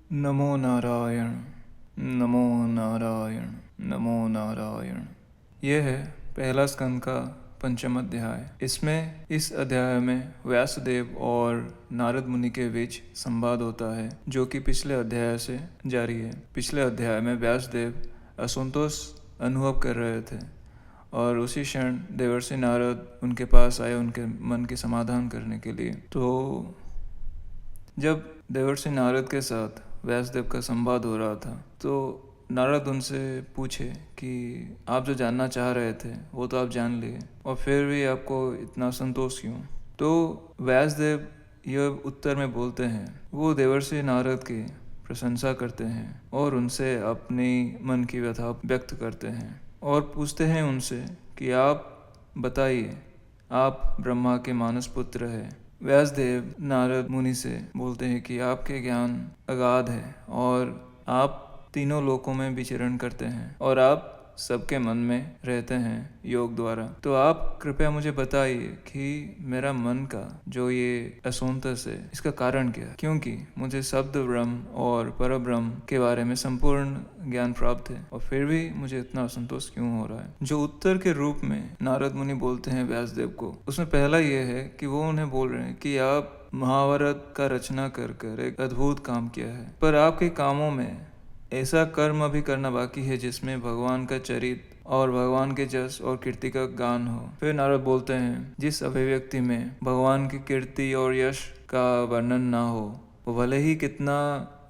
नमो नारायण, नमो नारायण, नमो नारायण। यह है पहला स्कंद का पंचम अध्याय। इसमें इस अध्याय में व्यासदेव और नारद मुनि के बीच संवाद होता है, जो कि पिछले अध्याय से जारी है। पिछले अध्याय में व्यासदेव असंतोष अनुभव कर रहे थे और उसी क्षण देवर्षि नारद उनके पास आए उनके मन के समाधान करने के लिए। तो जब देवर्षि नारद के साथ व्यासदेव का संवाद हो रहा था, तो नारद उनसे पूछे कि आप जो जानना चाह रहे थे वो तो आप जान लिए, और फिर भी आपको इतना संतोष क्यों? तो व्यासदेव यह उत्तर में बोलते हैं, वो देवर्षि नारद की प्रशंसा करते हैं और उनसे अपनी मन की व्यथा व्यक्त करते हैं और पूछते हैं उनसे कि आप बताइए, आप ब्रह्मा के मानस पुत्र हैं। व्यासदेव नारद मुनि से बोलते हैं कि आपके ज्ञान अगाध है और आप तीनों लोकों में विचरण करते हैं और आप सबके मन में रहते हैं योग द्वारा। तो आप कृपया मुझे बताइए कि मेरा मन का जो ये असंतोष है, इसका कारण क्या है? क्योंकि मुझे शब्द ब्रह्म और परब्रह्म के बारे में संपूर्ण ज्ञान प्राप्त है और फिर भी मुझे इतना असंतोष क्यों हो रहा है? जो उत्तर के रूप में नारद मुनि बोलते हैं व्यासदेव को, उसमें पहला ये है कि वो उन्हें बोल रहे हैं कि आप महाभारत का रचना कर कर एक अद्भुत काम किया है, पर आपके कामों में ऐसा कर्म अभी करना बाकी है जिसमें भगवान का चरित्र और भगवान के जस और कीर्ति का गान हो। फिर नारद बोलते हैं, जिस अभिव्यक्ति में भगवान की कीर्ति और यश का वर्णन ना हो, वो भले ही कितना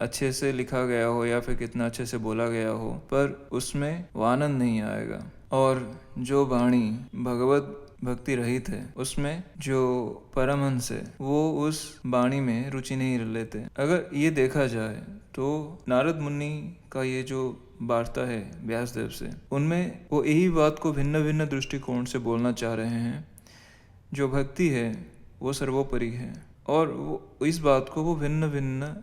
अच्छे से लिखा गया हो या फिर कितना अच्छे से बोला गया हो, पर उसमें वो आनंद नहीं आएगा। और जो वाणी भगवत भक्ति रहित है, उसमें जो परमहंस है वो उस वाणी में रुचि नहीं लेते। अगर ये देखा जाए तो नारद मुनि का ये जो वार्ता है व्यासदेव से, उनमें वो यही बात को भिन्न भिन्न दृष्टिकोण से बोलना चाह रहे हैं। जो भक्ति है वो सर्वोपरि है और वो इस बात को वो भिन्न भिन्न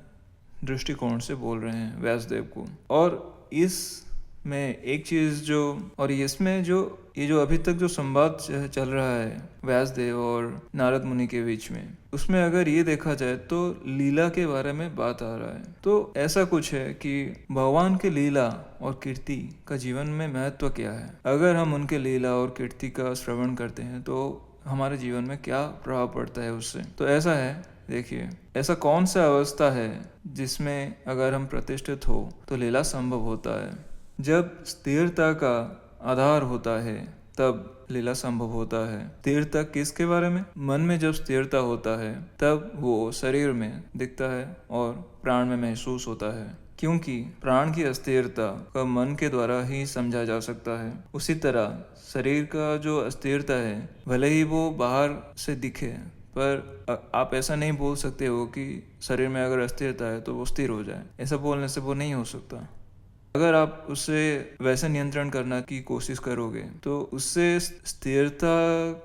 दृष्टिकोण से बोल रहे हैं व्यासदेव को। और इस में एक चीज़ जो, और इसमें जो ये जो अभी तक जो संवाद चल रहा है व्यासदेव और नारद मुनि के बीच में, उसमें अगर ये देखा जाए तो लीला के बारे में बात आ रहा है। तो ऐसा कुछ है कि भगवान के लीला और कीर्ति का जीवन में महत्व क्या है। अगर हम उनके लीला और कीर्ति का श्रवण करते हैं तो हमारे जीवन में क्या प्रभाव पड़ता है उससे। तो ऐसा है, देखिए, ऐसा कौन सा अवस्था है जिसमें अगर हम प्रतिष्ठित हो तो लीला संभव होता है। जब स्थिरता का आधार होता है तब लीला संभव होता है। स्थिरता किसके बारे में? मन में जब स्थिरता होता है तब वो शरीर में दिखता है और प्राण में महसूस होता है, क्योंकि प्राण की अस्थिरता का मन के द्वारा ही समझा जा सकता है। उसी तरह शरीर का जो अस्थिरता है, भले ही वो बाहर से दिखे, पर आप ऐसा नहीं बोल सकते हो कि शरीर में अगर अस्थिरता है तो वो स्थिर हो जाए। ऐसा बोलने से वो नहीं हो सकता। अगर आप उससे वैसे नियंत्रण करना की कोशिश करोगे तो उससे स्थिरता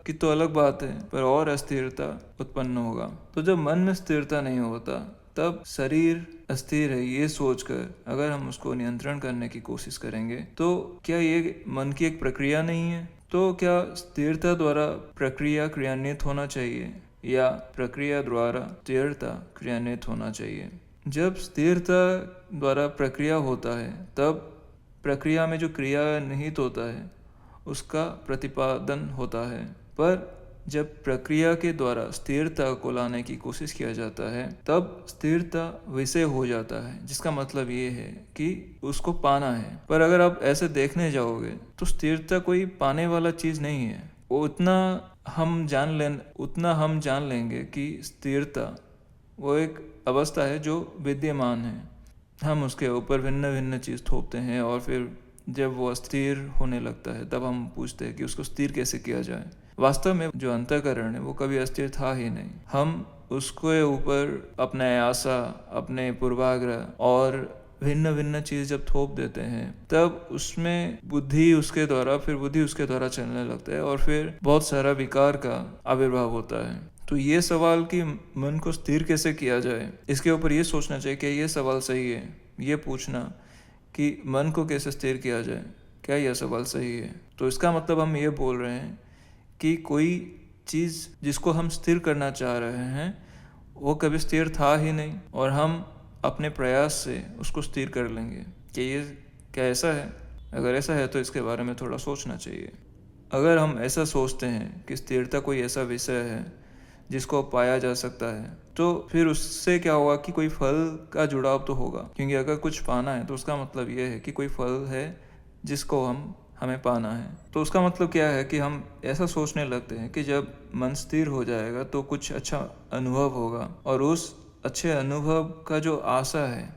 की तो अलग बात है, पर और अस्थिरता उत्पन्न होगा। तो जब मन में स्थिरता नहीं होता तब शरीर अस्थिर है ये सोचकर अगर हम उसको नियंत्रण करने की कोशिश करेंगे तो क्या ये मन की एक प्रक्रिया नहीं है? तो क्या स्थिरता द्वारा प्रक्रिया क्रियान्वित होना चाहिए या प्रक्रिया द्वारा स्थिरता क्रियान्वित होना चाहिए? जब स्थिरता द्वारा प्रक्रिया होता है तब प्रक्रिया में जो क्रिया निहित होता है उसका प्रतिपादन होता है, पर जब प्रक्रिया के द्वारा स्थिरता को लाने की कोशिश किया जाता है तब स्थिरता विषय हो जाता है, जिसका मतलब ये है कि उसको पाना है। पर अगर आप ऐसे देखने जाओगे तो स्थिरता कोई पाने वाला चीज़ नहीं है। वो उतना हम जान लेंगे कि स्थिरता वो एक अवस्था है जो विद्यमान है। हम उसके ऊपर भिन्न भिन्न चीज़ थोपते हैं और फिर जब वो अस्थिर होने लगता है तब हम पूछते हैं कि उसको स्थिर कैसे किया जाए। वास्तव में जो अंतःकरण है वो कभी अस्थिर था ही नहीं। हम उसके ऊपर अपने आशा, अपने पूर्वाग्रह और भिन्न भिन्न चीज़ जब थोप देते हैं तब उसमें बुद्धि उसके द्वारा चलने लगता है और फिर बहुत सारा विकार का आविर्भाव होता है। तो ये सवाल कि मन को स्थिर कैसे किया जाए, इसके ऊपर ये सोचना चाहिए कि ये सवाल सही है। ये पूछना कि मन को कैसे स्थिर किया जाए, क्या यह सवाल सही है? तो इसका मतलब हम ये बोल रहे हैं कि कोई चीज़ जिसको हम स्थिर करना चाह रहे हैं वो कभी स्थिर था ही नहीं और हम अपने प्रयास से उसको स्थिर कर लेंगे कि ये क्या ऐसा है। अगर ऐसा है तो इसके बारे में थोड़ा सोचना चाहिए। अगर हम ऐसा सोचते हैं कि स्थिरता कोई ऐसा विषय है जिसको पाया जा सकता है, तो फिर उससे क्या होगा कि कोई फल का जुड़ाव तो होगा, क्योंकि अगर कुछ पाना है तो उसका मतलब ये है कि कोई फल है जिसको हमें पाना है। तो उसका मतलब क्या है कि हम ऐसा सोचने लगते हैं कि जब मन स्थिर हो जाएगा तो कुछ अच्छा अनुभव होगा, और उस अच्छे अनुभव का जो आशा है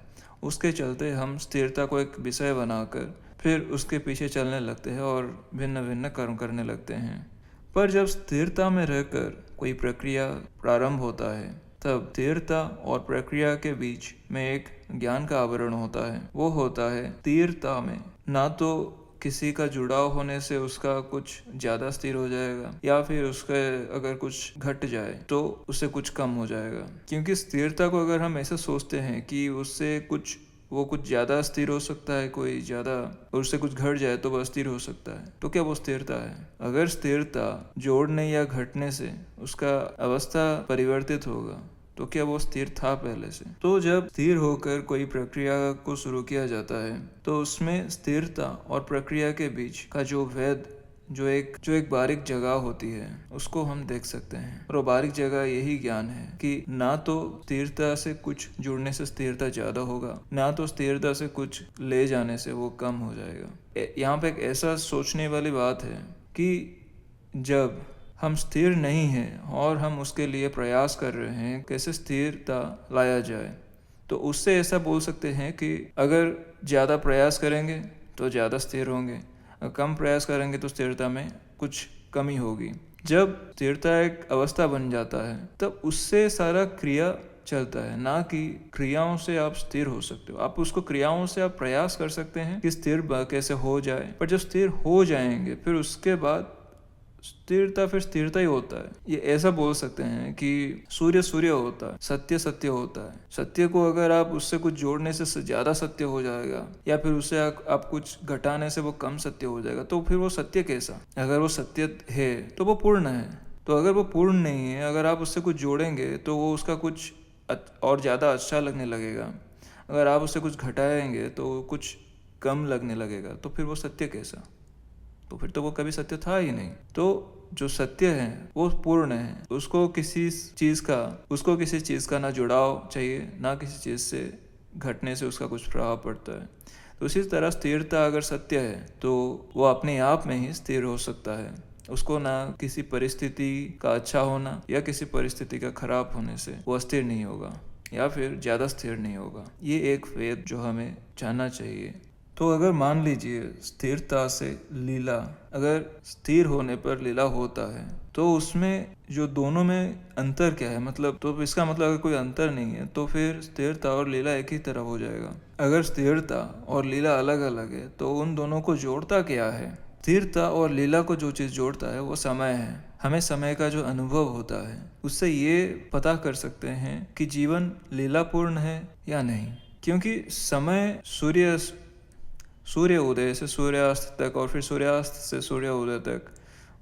उसके चलते हम स्थिरता को एक विषय बनाकर फिर उसके पीछे चलने लगते हैं और भिन्न भिन्न कर्म करने लगते हैं। पर जब स्थिरता में रहकर कोई प्रक्रिया प्रारंभ होता है, तब स्थिरता और प्रक्रिया के बीच में एक ज्ञान का आवरण होता है। वो होता है स्थिरता में ना तो किसी का जुड़ाव होने से उसका कुछ ज़्यादा स्थिर हो जाएगा, या फिर उसके अगर कुछ घट जाए तो उससे कुछ कम हो जाएगा। क्योंकि स्थिरता को अगर हम ऐसा सोचते हैं कि उससे कुछ ज़्यादा स्थिर हो सकता है, कोई ज़्यादा, और उससे कुछ घट जाए तो वह स्थिर हो सकता है, तो क्या वो स्थिरता है? अगर स्थिरता जोड़ने या घटने से उसका अवस्था परिवर्तित होगा तो क्या वो स्थिर था पहले से? तो जब स्थिर होकर कोई प्रक्रिया को शुरू किया जाता है तो उसमें स्थिरता और प्रक्रिया के बीच का जो भेद, जो एक बारीक जगह होती है, उसको हम देख सकते हैं। और वो बारीक जगह यही ज्ञान है कि ना तो स्थिरता से कुछ जुड़ने से स्थिरता ज्यादा होगा, ना तो स्थिरता से कुछ ले जाने से वो कम हो जाएगा। यहाँ पे एक ऐसा सोचने वाली बात है कि जब हम स्थिर नहीं हैं और हम उसके लिए प्रयास कर रहे हैं कैसे स्थिरता लाया जाए, तो उससे ऐसा बोल सकते हैं कि अगर ज़्यादा प्रयास करेंगे तो ज़्यादा स्थिर होंगे, अगर कम प्रयास करेंगे तो स्थिरता में कुछ कमी होगी। जब स्थिरता एक अवस्था बन जाता है तब उससे सारा क्रिया चलता है, ना कि क्रियाओं से आप स्थिर हो सकते हो। आप उसको क्रियाओं से आप प्रयास कर सकते हैं कि स्थिर कैसे हो जाए, पर जब स्थिर हो जाएंगे फिर उसके बाद स्थिरता फिर स्थिरता ही होता है। ये ऐसा बोल सकते हैं कि सूर्य सूर्य होता है, सत्य सत्य होता है। सत्य को अगर आप उससे कुछ जोड़ने से ज्यादा सत्य हो जाएगा, या फिर उससे आप कुछ घटाने से वो कम सत्य हो जाएगा, तो फिर वो सत्य कैसा? अगर वो सत्य है तो वो पूर्ण है। तो अगर वो पूर्ण नहीं है, अगर आप उससे कुछ जोड़ेंगे तो वो उसका कुछ और ज़्यादा अच्छा लगने लगेगा। अगर आप उससे कुछ घटाएंगे तो कुछ कम लगने लगेगा, तो फिर वो सत्य कैसा? तो फिर तो वो कभी सत्य था ही नहीं। तो जो सत्य है वो पूर्ण है, उसको किसी चीज़ का ना जुड़ाव चाहिए, ना किसी चीज़ से घटने से उसका कुछ प्रभाव पड़ता है। तो इसी तरह स्थिरता अगर सत्य है तो वो अपने आप में ही स्थिर हो सकता है। उसको ना किसी परिस्थिति का अच्छा होना या किसी परिस्थिति का खराब होने से वो अस्थिर नहीं होगा, या फिर ज़्यादा स्थिर नहीं होगा। ये एक वेद जो हमें जानना चाहिए। तो अगर मान लीजिए स्थिरता से लीला, अगर स्थिर होने पर लीला होता है, तो उसमें जो दोनों में अंतर क्या है? मतलब तो इसका मतलब अगर कोई अंतर नहीं है तो फिर स्थिरता और लीला एक ही तरह हो जाएगा। अगर स्थिरता और लीला अलग अलग है तो उन दोनों को जोड़ता क्या है? स्थिरता और लीला को जो चीज़ जोड़ता है वो समय है। हमें समय का जो अनुभव होता है उससे ये पता कर सकते हैं कि जीवन लीलापूर्ण है या नहीं। क्योंकि समय सूर्य उदय से सूर्यास्त तक और फिर सूर्यास्त से सूर्य उदय तक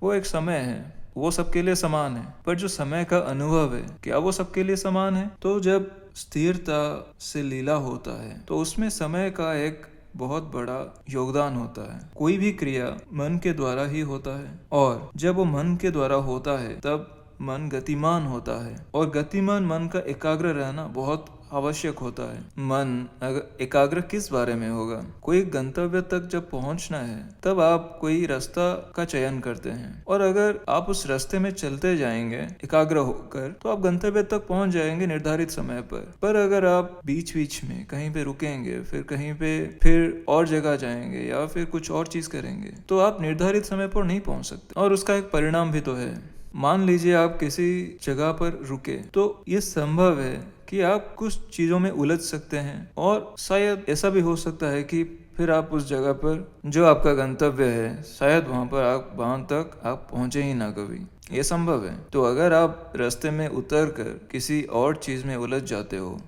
वो एक समय है, वो सबके लिए समान है। पर जो समय का अनुभव है, क्या वो सबके लिए समान है? तो जब स्थिरता से लीला होता है तो उसमें समय का एक बहुत बड़ा योगदान होता है। कोई भी क्रिया मन के द्वारा ही होता है, और जब वो मन के द्वारा होता है तब मन गतिमान होता है, और गतिमान मन का एकाग्र रहना बहुत आवश्यक होता है। मन अगर एकाग्र किस बारे में होगा? कोई गंतव्य तक जब पहुंचना है तब आप कोई रास्ता का चयन करते हैं, और अगर आप उस रास्ते में चलते जाएंगे एकाग्र होकर तो आप गंतव्य तक पहुंच जाएंगे निर्धारित समय पर अगर आप बीच बीच में कहीं पे रुकेंगे, फिर कहीं पे फिर और जगह जाएंगे, या फिर कुछ और चीज करेंगे, तो आप निर्धारित समय पर नहीं पहुंच सकते। और उसका एक परिणाम भी तो है। मान लीजिए आप किसी जगह पर रुके, तो ये संभव है कि आप कुछ चीज़ों में उलझ सकते हैं, और शायद ऐसा भी हो सकता है कि फिर आप उस जगह पर जो आपका गंतव्य है, शायद वहाँ तक आप पहुँचे ही ना कभी। ये संभव है। तो अगर आप रास्ते में उतर कर किसी और चीज़ में उलझ जाते हो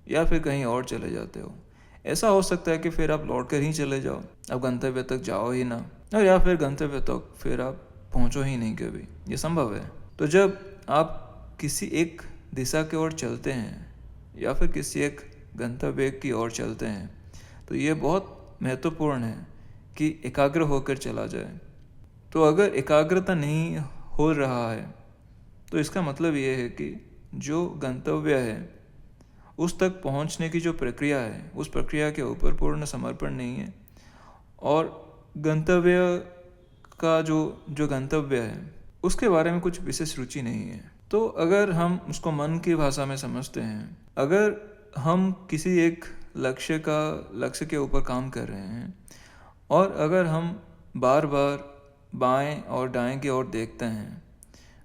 या फिर कहीं और चले जाते हो, ऐसा हो सकता है कि फिर आप लौट कर ही चले जाओ, आप गंतव्य तक जाओ ही ना, और या फिर गंतव्य तक फिर आप पहुँचो ही नहीं कभी। ये संभव है। तो जब आप किसी एक दिशा की ओर चलते हैं या फिर किसी एक गंतव्य की ओर चलते हैं तो ये बहुत महत्वपूर्ण है कि एकाग्र होकर चला जाए। तो अगर एकाग्रता नहीं हो रहा है तो इसका मतलब ये है कि जो गंतव्य है उस तक पहुंचने की जो प्रक्रिया है उस प्रक्रिया के ऊपर पूर्ण समर्पण नहीं है, और गंतव्य का जो गंतव्य है उसके बारे में कुछ विशेष रुचि नहीं है। तो अगर हम उसको मन की भाषा में समझते हैं, अगर हम किसी एक लक्ष्य के ऊपर काम कर रहे हैं और अगर हम बार बार बाएं और दाएं की ओर देखते हैं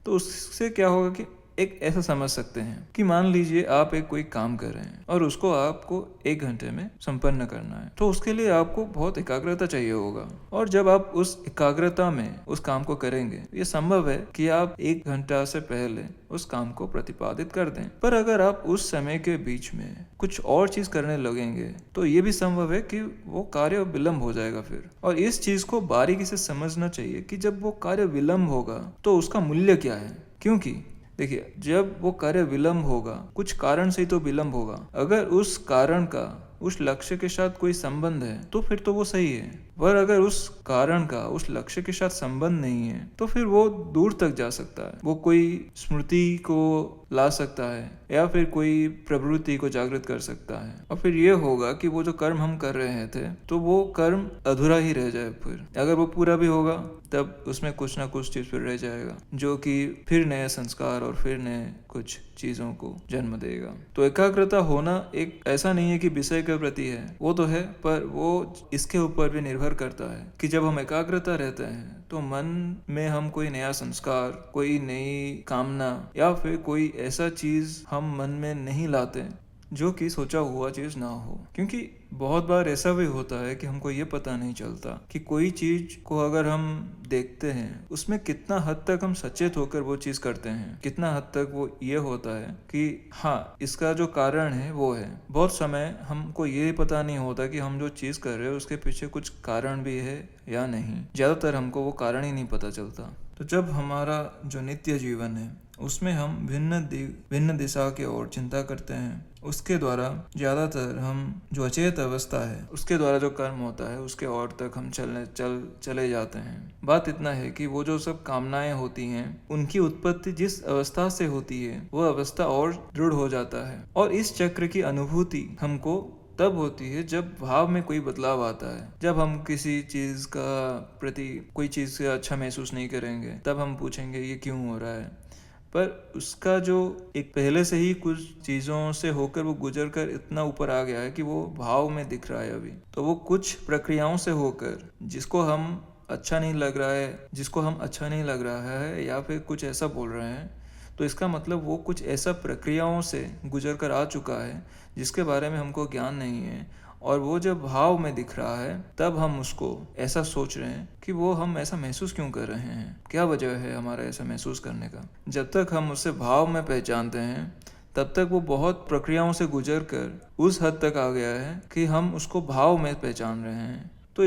तो उससे क्या होगा कि एक ऐसा समझ सकते हैं कि मान लीजिए आप एक कोई काम कर रहे हैं और उसको आपको 1 घंटे में संपन्न करना है, तो उसके लिए आपको बहुत एकाग्रता चाहिए होगा। और जब आप उस एकाग्रता में उस काम को करेंगे, ये संभव है कि आप 1 घंटा से पहले उस काम को प्रतिपादित कर दें। पर अगर आप उस समय के बीच में कुछ और चीज करने लगेंगे तो ये भी संभव है कि वो कार्य विलंब हो जाएगा फिर। और इस चीज को बारीकी से समझना चाहिए कि जब वो कार्य विलंब होगा तो उसका मूल्य क्या है। क्योंकि देखिए, जब वो कार्य विलंब होगा कुछ कारण से ही तो विलंब होगा। अगर उस कारण का उस लक्ष्य के साथ कोई संबंध है तो फिर तो वो सही है, पर अगर उस कारण का उस लक्ष्य के साथ संबंध नहीं है तो फिर वो दूर तक जा सकता है। वो कोई स्मृति को ला सकता है या फिर कोई प्रवृत्ति को जागृत कर सकता है, और फिर ये होगा कि वो जो कर्म हम कर रहे थे तो वो कर्म अधूरा ही रह जाए। फिर अगर वो पूरा भी होगा तब उसमें कुछ ना कुछ चीज फिर रह जाएगा जो कि फिर नए संस्कार और फिर नए कुछ चीजों को जन्म देगा। तो एकाग्रता होना एक ऐसा नहीं है कि विषय के प्रति है, वो तो है, पर वो इसके ऊपर भी निर्भर करता है कि जब हम एकाग्रता रहते हैं तो मन में हम कोई नया संस्कार, कोई नई कामना या फिर कोई ऐसा चीज हम मन में नहीं लाते जो कि सोचा हुआ चीज ना हो। क्योंकि बहुत बार ऐसा भी होता है कि हमको ये पता नहीं चलता कि कोई चीज को अगर हम देखते हैं उसमें कितना हद तक हम सचेत होकर वो चीज करते हैं, कितना हद तक वो ये होता है कि हाँ इसका जो कारण है वो है। बहुत समय हमको ये पता नहीं होता कि हम जो चीज कर रहे हैं उसके पीछे कुछ कारण भी है या नहीं। ज्यादातर हमको वो कारण ही नहीं पता चलता। तो जब हमारा जो नित्य जीवन है उसमें हम भिन्न दिशा की ओर चिंता करते हैं, उसके द्वारा ज्यादातर हम जो अचेत अवस्था है उसके द्वारा जो कर्म होता है उसके ओर तक हम चले जाते हैं। बात इतना है कि वो जो सब कामनाएं होती हैं उनकी उत्पत्ति जिस अवस्था से होती है वो अवस्था और दृढ़ हो जाता है, और इस चक्र की अनुभूति हमको तब होती है जब भाव में कोई बदलाव आता है। जब हम किसी चीज का प्रति कोई चीज से अच्छा महसूस नहीं करेंगे तब हम पूछेंगे ये क्यों हो रहा है, पर उसका जो एक पहले से ही कुछ चीजों से होकर वो गुजर कर इतना ऊपर आ गया है कि वो भाव में दिख रहा है अभी। तो वो कुछ प्रक्रियाओं से होकर जिसको हम अच्छा नहीं लग रहा है या फिर कुछ ऐसा बोल रहे हैं, तो इसका मतलब वो कुछ ऐसा प्रक्रियाओं से गुजर कर आ चुका है जिसके बारे में हमको ज्ञान नहीं है, और वो जब भाव में दिख रहा है तब हम उसको ऐसा सोच रहे हैं कि वो हम ऐसा महसूस क्यों कर रहे हैं, क्या वजह है हमारा ऐसा महसूस करने का। जब तक हम उसे भाव में पहचानते हैं तब तक वो बहुत प्रक्रियाओं से गुजर कर उस हद तक आ गया है कि हम उसको भाव में पहचान रहे हैं। तो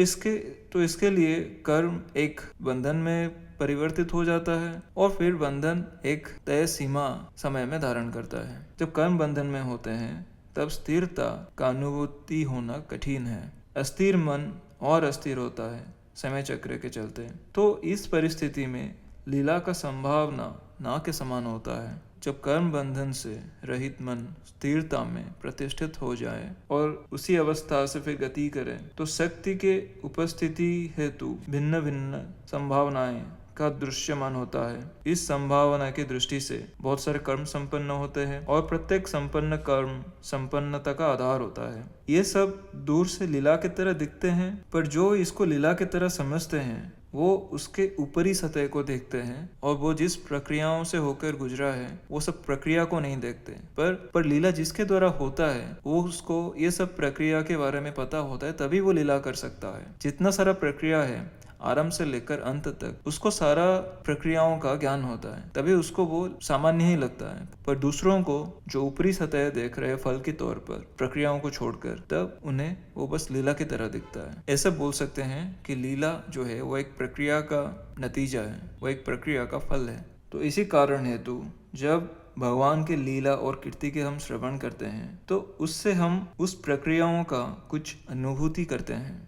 इसके लिए कर्म एक बंधन में परिवर्तित हो जाता है, और फिर बंधन एक तय सीमा समय में धारण करता है। जब कर्म बंधन में होते हैं तब स्थिरता का अनुभूति होना कठिन है। अस्थिर मन और अस्थिर होता है समय चक्र के चलते। तो इस परिस्थिति में लीला का संभावना ना के समान होता है। जब कर्म बंधन से रहित मन स्थिरता में प्रतिष्ठित हो जाए और उसी अवस्था से फिर गति करे तो शक्ति के उपस्थिति हेतु भिन्न भिन्न संभावनाएं का दृश्यमान होता है। इस संभावना की दृष्टि से बहुत सारे कर्म संपन्न होते हैं और प्रत्येक संपन्न कर्म संपन्नता का आधार होता है। ये सब दूर से लीला की तरह दिखते हैं, पर जो इसको लीला की तरह समझते हैं वो उसके ऊपरी सतह को देखते हैं, और वो जिस प्रक्रियाओं से होकर गुजरा है वो सब प्रक्रिया को नहीं देखते। पर लीला जिसके द्वारा होता है वो उसको ये सब प्रक्रिया के बारे में पता होता है, तभी वो लीला कर सकता है। जितना सारा प्रक्रिया है आरंभ से लेकर अंत तक उसको सारा प्रक्रियाओं का ज्ञान होता है, तभी उसको वो सामान्य ही लगता है। पर दूसरों को जो ऊपरी सतह देख रहे फल के तौर पर प्रक्रियाओं को छोड़कर, तब उन्हें वो बस लीला की तरह दिखता है। ऐसा बोल सकते हैं कि लीला जो है वो एक प्रक्रिया का नतीजा है, वो एक प्रक्रिया का फल है। तो इसी कारण हेतु जब भगवान के लीला और कीर्ति के हम श्रवण करते हैं तो उससे हम उस प्रक्रियाओं का कुछ अनुभूति करते हैं,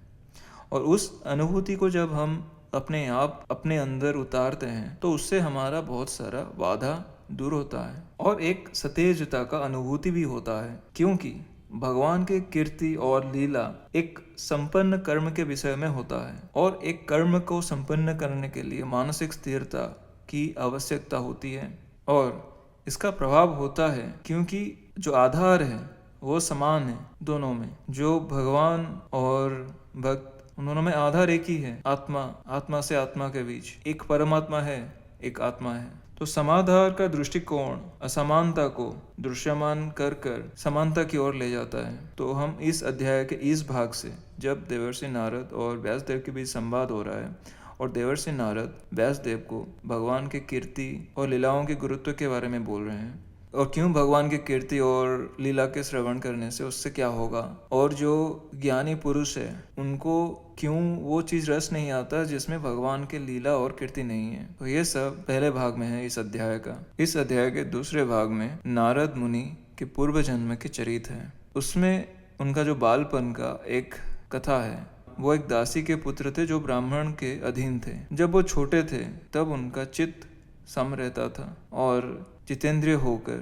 और उस अनुभूति को जब हम अपने आप अपने अंदर उतारते हैं तो उससे हमारा बहुत सारा बाधा दूर होता है और एक सतेजता का अनुभूति भी होता है, क्योंकि भगवान के कीर्ति और लीला एक संपन्न कर्म के विषय में होता है और एक कर्म को संपन्न करने के लिए मानसिक स्थिरता की आवश्यकता होती है और इसका प्रभाव होता है क्योंकि जो आधार है वो समान है दोनों में। जो भगवान और भक्त उन दोनों में आधार एक ही है, आत्मा से आत्मा के बीच एक परमात्मा है, एक आत्मा है। तो समाधार का दृष्टिकोण असमानता को दृश्यमान कर समानता की ओर ले जाता है। तो हम इस अध्याय के इस भाग से, जब देवर्षि नारद और व्यासदेव के बीच संवाद हो रहा है और देवर्षि नारद व्यासदेव को भगवान की कीर्ति और लीलाओं के गुरुत्व के बारे में बोल रहे हैं और क्यों भगवान की कीर्ति और लीला के श्रवण करने से उससे क्या होगा, और जो ज्ञानी पुरुष है उनको क्यों वो चीज रस नहीं आता जिसमें भगवान के लीला और कीर्ति नहीं है। तो ये सब पहले भाग में है इस अध्याय का। इस अध्याय के दूसरे भाग में नारद मुनि के पूर्व जन्म के चरित्र है। उसमें उनका जो बालपन का एक कथा है। वो एक दासी के पुत्र थे जो ब्राह्मण के अधीन थे। जब वो छोटे थे तब उनका चित्त सम रहता था और जितेंद्रिय होकर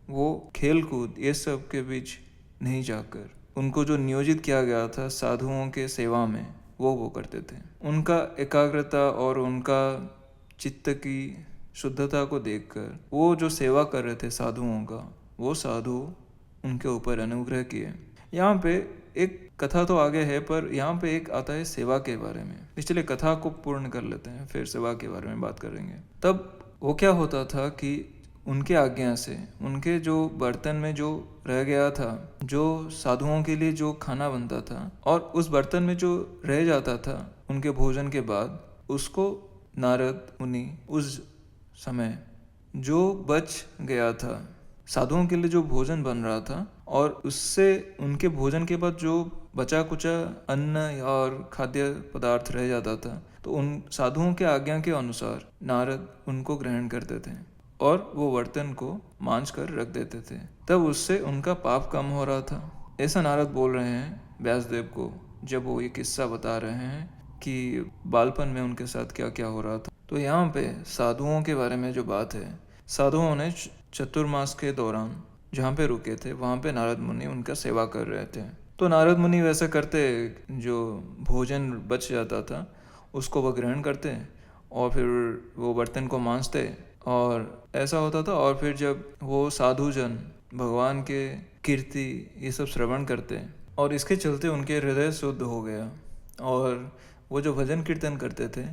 वो खेल कूद ये सब के बीच नहीं जाकर उनको जो नियोजित किया गया था साधुओं के सेवा में वो करते थे। उनका एकाग्रता और उनका चित्त की शुद्धता को देखकर वो जो सेवा कर रहे थे साधुओं का, वो साधु उनके ऊपर अनुग्रह किए। यहाँ पे एक कथा तो आगे है पर यहाँ पे एक आता है सेवा के बारे में। इसलिए कथा को पूर्ण कर लेते हैं, फिर सेवा के बारे में बात करेंगे। तब वो क्या होता था कि उनके आज्ञा से उनके जो बर्तन में जो रह गया था, जो साधुओं के लिए जो खाना बनता था और उस बर्तन में जो रह जाता था उनके भोजन के बाद, उसको नारद मुनि उस समय जो बच गया था साधुओं के लिए जो भोजन बन रहा था और उससे उनके भोजन के बाद जो बचा कुचा अन्न और खाद्य पदार्थ रह जाता था तो उन साधुओं के आज्ञा के अनुसार नारद उनको ग्रहण करते थे और वो बर्तन को मांझ कर रख देते थे। तब उससे उनका पाप कम हो रहा था। ऐसा नारद बोल रहे हैं व्यासदेव को जब वो ये किस्सा बता रहे हैं कि बालपन में उनके साथ क्या क्या हो रहा था। तो यहाँ पे साधुओं के बारे में जो बात है, साधुओं ने चतुर्मास के दौरान जहाँ पे रुके थे वहाँ पे नारद मुनि उनका सेवा कर रहे थे। तो नारद मुनि वैसा करते, जो भोजन बच जाता था उसको वह ग्रहण करते और फिर वो बर्तन को मांजते और ऐसा होता था। और फिर जब वो साधुजन भगवान के कीर्ति ये सब श्रवण करते और इसके चलते उनके हृदय शुद्ध हो गया और वो जो भजन कीर्तन करते थे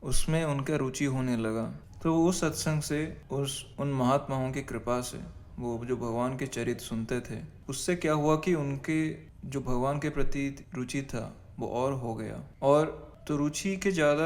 उसमें उनका रुचि होने लगा। तो उस सत्संग से उन महात्माओं की कृपा से वो जो भगवान के चरित्र सुनते थे उससे क्या हुआ कि उनके जो भगवान के प्रति रुचि था वो और हो गया। और तो रुचि के ज़्यादा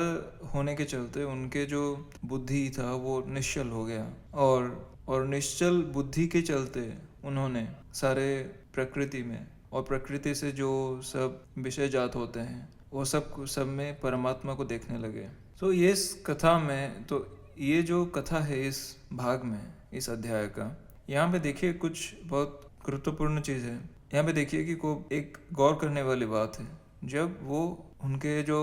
होने के चलते उनके जो बुद्धि था वो निश्चल हो गया और निश्चल बुद्धि के चलते उन्होंने सारे प्रकृति में और प्रकृति से जो सब विषय जात होते हैं वो सब में परमात्मा को देखने लगे। तो ये इस कथा में, तो ये जो कथा है इस भाग में इस अध्याय का, यहाँ पे देखिए कुछ बहुत गुरुत्वपूर्ण चीज़ है। यहाँ पे देखिए कि को एक गौर करने वाली बात है। जब वो उनके जो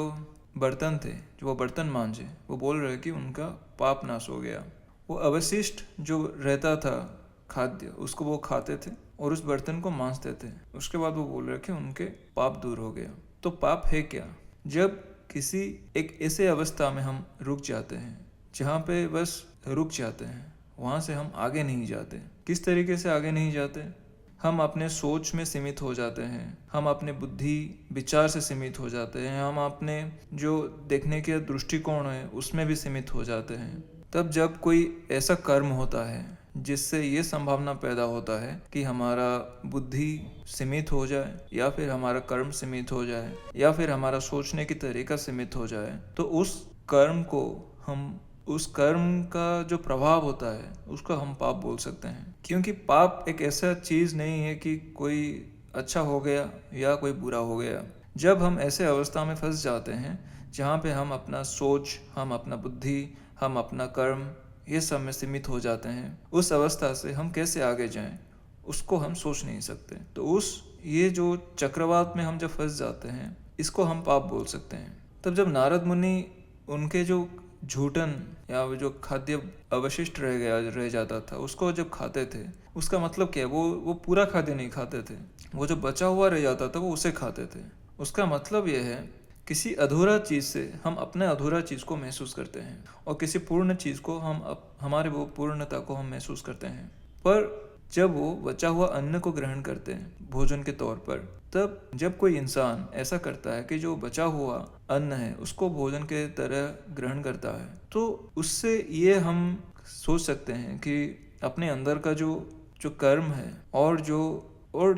बर्तन थे, जो वो बर्तन मांजे, वो बोल रहे कि उनका पाप नाश हो गया। वो अवशिष्ट जो रहता था खाद्य उसको वो खाते थे और उस बर्तन को मांजते थे। उसके बाद वो बोल रहे कि उनके पाप दूर हो गया। तो पाप है क्या? जब किसी एक ऐसे अवस्था में हम रुक जाते हैं जहाँ पे बस रुक जाते हैं, वहाँ से हम आगे नहीं जाते। किस तरीके से आगे नहीं जाते? हम अपने सोच में सीमित हो जाते हैं, हम अपने बुद्धि विचार से सीमित हो जाते हैं, हम अपने जो देखने के दृष्टिकोण है उसमें भी सीमित हो जाते हैं। तब जब कोई ऐसा कर्म होता है जिससे ये संभावना पैदा होता है कि हमारा बुद्धि सीमित हो जाए या फिर हमारा कर्म सीमित हो जाए या फिर हमारा सोचने की तरीका सीमित हो जाए, तो उस कर्म का जो प्रभाव होता है उसको हम पाप बोल सकते हैं। क्योंकि पाप एक ऐसा चीज़ नहीं है कि कोई अच्छा हो गया या कोई बुरा हो गया। जब हम ऐसे अवस्था में फंस जाते हैं जहाँ पे हम अपना सोच, हम अपना बुद्धि, हम अपना कर्म ये सब में सीमित हो जाते हैं, उस अवस्था से हम कैसे आगे जाएं उसको हम सोच नहीं सकते। तो ये जो चक्रवात में हम जब फंस जाते हैं, इसको हम पाप बोल सकते हैं। तब जब नारद मुनि उनके जो झूठन या वो जो खाद्य अवशिष्ट रह जाता था उसको जब खाते थे, उसका मतलब क्या है, वो पूरा खाद्य नहीं खाते थे, वो जो बचा हुआ रह जाता था वो उसे खाते थे। उसका मतलब ये है किसी अधूरा चीज़ से हम अपने अधूरा चीज़ को महसूस करते हैं और किसी पूर्ण चीज़ को हमारे वो पूर्णता को हम महसूस करते हैं। पर जब वो बचा हुआ अन्न को ग्रहण करते हैं भोजन के तौर पर, तब जब कोई इंसान ऐसा करता है कि जो बचा हुआ अन्न है उसको भोजन के तरह ग्रहण करता है, तो उससे ये हम सोच सकते हैं कि अपने अंदर का जो कर्म है और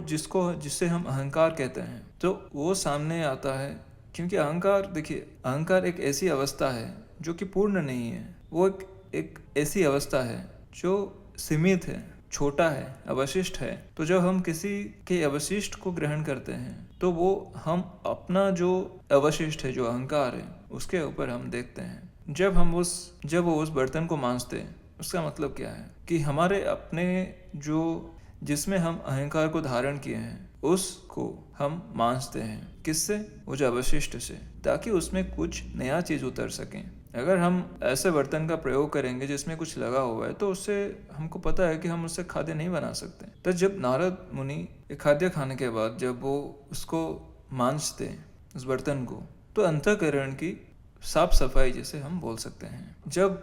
जिससे हम अहंकार कहते हैं, तो वो सामने आता है। क्योंकि अहंकार, देखिए, अहंकार एक ऐसी अवस्था है जो कि पूर्ण नहीं है। वो एक ऐसी अवस्था है जो सीमित है, छोटा है, अवशिष्ट है। तो जब हम किसी के अवशिष्ट को ग्रहण करते हैं तो वो हम अपना जो अवशिष्ट है, जो अहंकार है, उसके ऊपर हम देखते हैं। जब वो उस बर्तन को मांजते हैं, उसका मतलब क्या है कि हमारे अपने जिसमें हम अहंकार को धारण किए हैं उसको हम मांजते हैं। किससे? वो जो अवशिष्ट से, ताकि उसमें कुछ नया चीज उतर सके। अगर हम ऐसे बर्तन का प्रयोग करेंगे जिसमें कुछ लगा हुआ है, तो उससे हमको पता है कि हम उससे खाद्य नहीं बना सकते। तो जब नारद मुनि खाद्य खाने के बाद जब वो उसको मांजते उस बर्तन को, तो अंतःकरण की साफ सफाई जिसे हम बोल सकते हैं। जब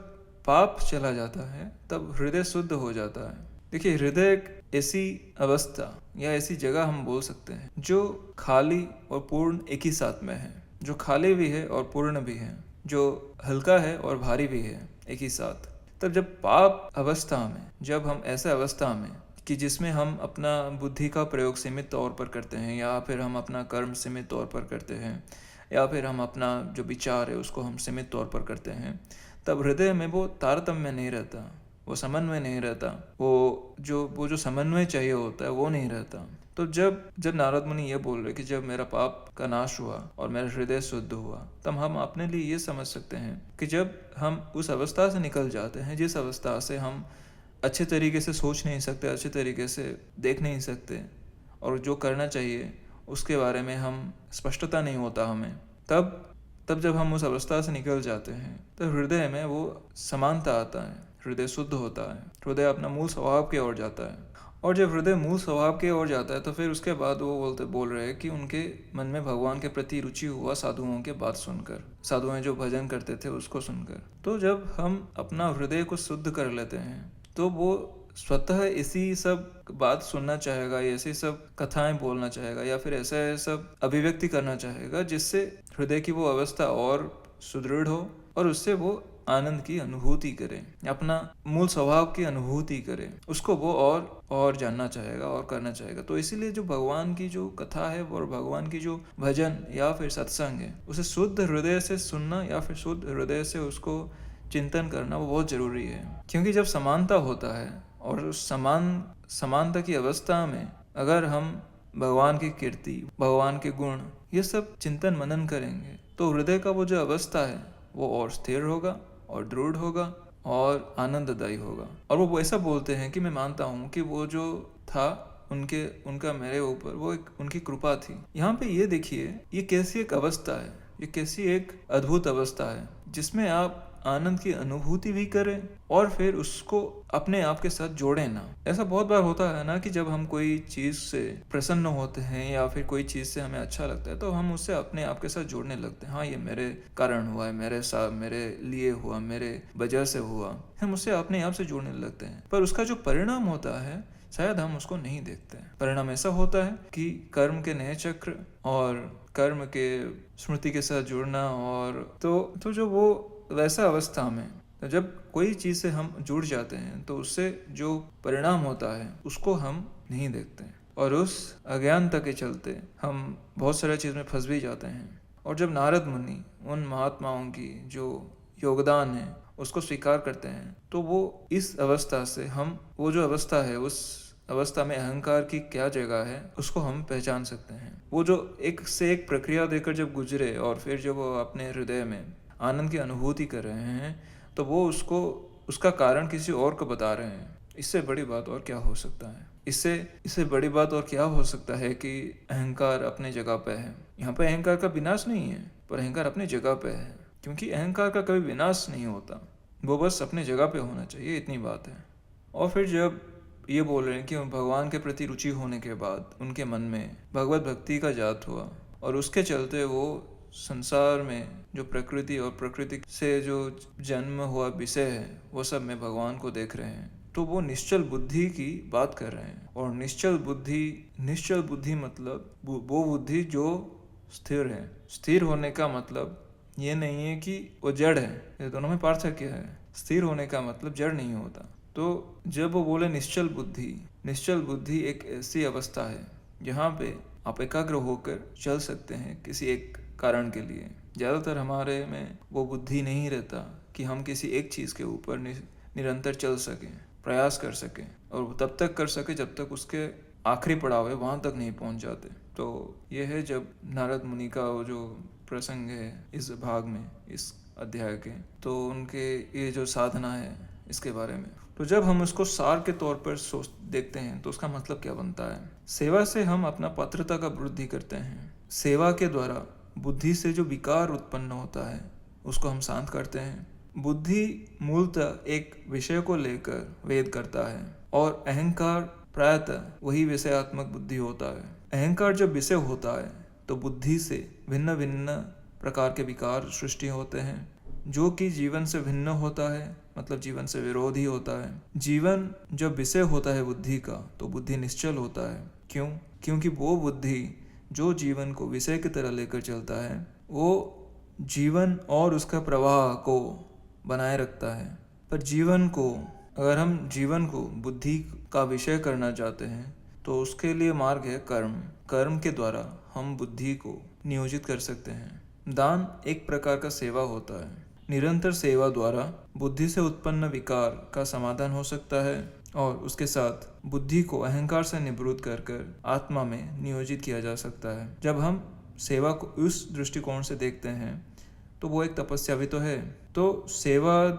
पाप चला जाता है तब हृदय शुद्ध हो जाता है। देखिए, हृदय एक ऐसी अवस्था या ऐसी जगह हम बोल सकते हैं जो खाली और पूर्ण एक ही साथ में है, जो खाली भी है और पूर्ण भी है, जो हल्का है और भारी भी है एक ही साथ। तब जब पाप अवस्था में, जब हम ऐसे अवस्था में कि जिसमें हम अपना बुद्धि का प्रयोग सीमित तौर पर करते हैं, या फिर हम अपना कर्म सीमित तौर पर करते हैं, या फिर हम अपना जो विचार है उसको हम सीमित तौर पर करते हैं, तब हृदय में वो तारतम्य नहीं रहता, वो समन्वय नहीं रहता, वो जो समन्वय चाहिए होता है वो नहीं रहता। तो जब नारद मुनि ये बोल रहे कि जब मेरा पाप का नाश हुआ और मेरा हृदय शुद्ध हुआ, तब हम अपने लिए ये समझ सकते हैं कि जब हम उस अवस्था से निकल जाते हैं जिस अवस्था से हम अच्छे तरीके से सोच नहीं सकते, अच्छे तरीके से देख नहीं सकते, और जो करना चाहिए उसके बारे में हम स्पष्टता नहीं होता हमें, तब जब हम उस अवस्था से निकल जाते हैं तो हृदय में वो समानता आता है, हृदय शुद्ध होता है, हृदय अपना मूल स्वभाव की ओर जाता है। और जब हृदय मूल स्वभाव की ओर जाता है तो फिर उसके बाद वो बोल रहे हैं कि उनके मन में भगवान के प्रति रुचि हुआ साधुओं के बात सुनकर, साधुओं जो भजन करते थे उसको सुनकर। तो जब हम अपना हृदय को शुद्ध कर लेते हैं तो वो स्वतः इसी सब बात सुनना चाहेगा, ऐसी सब कथाएं बोलना चाहेगा, या फिर ऐसा सब अभिव्यक्ति करना चाहेगा जिससे हृदय की वो अवस्था और सुदृढ़ हो और उससे वो आनंद की अनुभूति करे, अपना मूल स्वभाव की अनुभूति करे, उसको वो और जानना चाहेगा और करना चाहेगा। तो इसीलिए जो भगवान की जो कथा है और भगवान की जो भजन या फिर सत्संग है, उसे शुद्ध हृदय से सुनना या फिर शुद्ध हृदय से उसको चिंतन करना वो बहुत जरूरी है। क्योंकि जब समानता होता है और उस समानता की अवस्था में अगर हम भगवान की कीर्ति, भगवान के गुण, ये सब चिंतन मनन करेंगे, तो हृदय का वो जो अवस्था है वो और स्थिर होगा और दृढ़ होगा और आनंददायी होगा। और वो ऐसा बोलते हैं कि मैं मानता हूँ कि वो जो था उनका मेरे ऊपर वो एक उनकी कृपा थी। यहाँ पे ये देखिए, ये कैसी एक अवस्था है, ये कैसी एक अद्भुत अवस्था है जिसमें आप आनंद की अनुभूति भी करें और फिर उसको अपने आप के साथ जोड़े ना। ऐसा बहुत बार होता है ना कि जब हम कोई चीज से प्रसन्न होते हैं या फिर कोई चीज से हमें अच्छा लगता है तो हम उससे अपने आप के साथ जोड़ने लगते हैं। हाँ, ये मेरे कारण हुआ है, मेरे साथ, मेरे लिए हुआ, मेरे वजह से हुआ, हम उससे अपने आप से जोड़ने लगते हैं। पर उसका जो परिणाम होता है शायद हम उसको नहीं देखते हैं। परिणाम ऐसा होता है कि कर्म के नए चक्र और कर्म के स्मृति के साथ जुड़ना, और तो जो वो वैसा अवस्था में जब कोई चीज से हम जुड़ जाते हैं तो उससे जो परिणाम होता है उसको हम नहीं देखते हैं, और उस अज्ञानता के चलते हम बहुत सारे चीज में फंस भी जाते हैं। और जब नारद मुनि उन महात्माओं की जो योगदान है उसको स्वीकार करते हैं, तो वो इस अवस्था से हम वो जो अवस्था है उस अवस्था में अहंकार की क्या जगह है उसको हम पहचान सकते हैं। वो जो एक से एक प्रक्रिया देकर जब गुजरे और फिर जब वो अपने हृदय में आनंद की अनुभूति कर रहे हैं, तो वो उसको उसका कारण किसी और को बता रहे हैं। इससे बड़ी बात और क्या हो सकता है? इससे बड़ी बात और क्या हो सकता है कि अहंकार अपने जगह पे है। यहाँ पे अहंकार का विनाश नहीं है, पर अहंकार अपनी जगह पे है, क्योंकि अहंकार का कभी विनाश नहीं होता, वो बस अपने जगह पे होना चाहिए, इतनी बात है। और फिर जब ये बोल रहे हैं कि भगवान के प्रति रुचि होने के बाद उनके मन में भगवत भक्ति का जात हुआ और उसके चलते वो संसार में जो प्रकृति और प्रकृति से जो जन्म हुआ विषय है वो सब में भगवान को देख रहे हैं, तो वो निश्चल बुद्धि की बात कर रहे हैं। और निश्चल बुद्धि मतलब वो बुद्धि जो स्थिर है। स्थिर होने का मतलब ये नहीं है कि वो जड़ है, ये दोनों में पार्थक्य है। स्थिर होने का मतलब जड़ नहीं होता। तो जब वो बोले निश्चल बुद्धि एक ऐसी अवस्था है जहाँ पे आप एकाग्र होकर चल सकते हैं किसी एक कारण के लिए। ज़्यादातर हमारे में वो बुद्धि नहीं रहता कि हम किसी एक चीज़ के ऊपर निरंतर चल सकें, प्रयास कर सकें, और तब तक कर सके जब तक उसके आखिरी पड़ाव है वहाँ तक नहीं पहुँच जाते। तो ये है जब नारद मुनि का वो जो प्रसंग है इस भाग में, इस अध्याय के, तो उनके ये जो साधना है इसके बारे में। तो जब हम उसको सार के तौर पर सोच देखते हैं तो उसका मतलब क्या बनता है? सेवा से हम अपना पात्रता का वृद्धि करते हैं। सेवा के द्वारा बुद्धि से जो विकार उत्पन्न होता है उसको हम शांत करते हैं। बुद्धि मूलतः एक विषय को लेकर वेद करता है और अहंकार प्रायतः वही विषयात्मक बुद्धि होता है। अहंकार जब विषय होता है तो बुद्धि से भिन्न भिन्न प्रकार के विकार सृष्टि होते हैं, जो कि जीवन से भिन्न होता है, मतलब जीवन से विरोधी होता है। जीवन जब विषय होता है बुद्धि का तो बुद्धि निश्चल होता है। क्यों? क्योंकि वो बुद्धि जो जीवन को विषय की तरह लेकर चलता है वो जीवन और उसका प्रवाह को बनाए रखता है। पर अगर हम जीवन को बुद्धि का विषय करना चाहते हैं तो उसके लिए मार्ग है कर्म के द्वारा हम बुद्धि को नियोजित कर सकते हैं। दान एक प्रकार का सेवा होता है। निरंतर सेवा द्वारा बुद्धि से उत्पन्न विकार का समाधान हो सकता है और उसके साथ बुद्धि को अहंकार से निवृत्त कर आत्मा में नियोजित किया जा सकता है। जब हम सेवा को उस दृष्टिकोण से देखते हैं तो वो एक तपस्या भी तो है। तो सेवा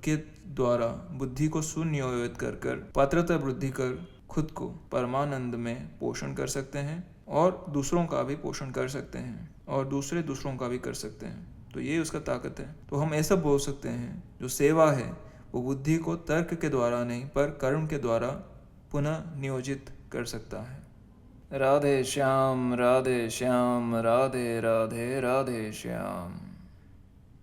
के द्वारा बुद्धि को सुनियोजित कर पात्रता वृद्धि कर खुद को परमानंद में पोषण कर सकते हैं और दूसरों का भी पोषण कर सकते हैं और दूसरों का भी कर सकते हैं। तो ये उसका ताकत है। तो हम ऐसा बोल सकते हैं जो सेवा है वो बुद्धि को तर्क के द्वारा नहीं पर कर्म के द्वारा पुनः नियोजित कर सकता है। राधे श्याम राधे श्याम राधे राधे राधे श्याम।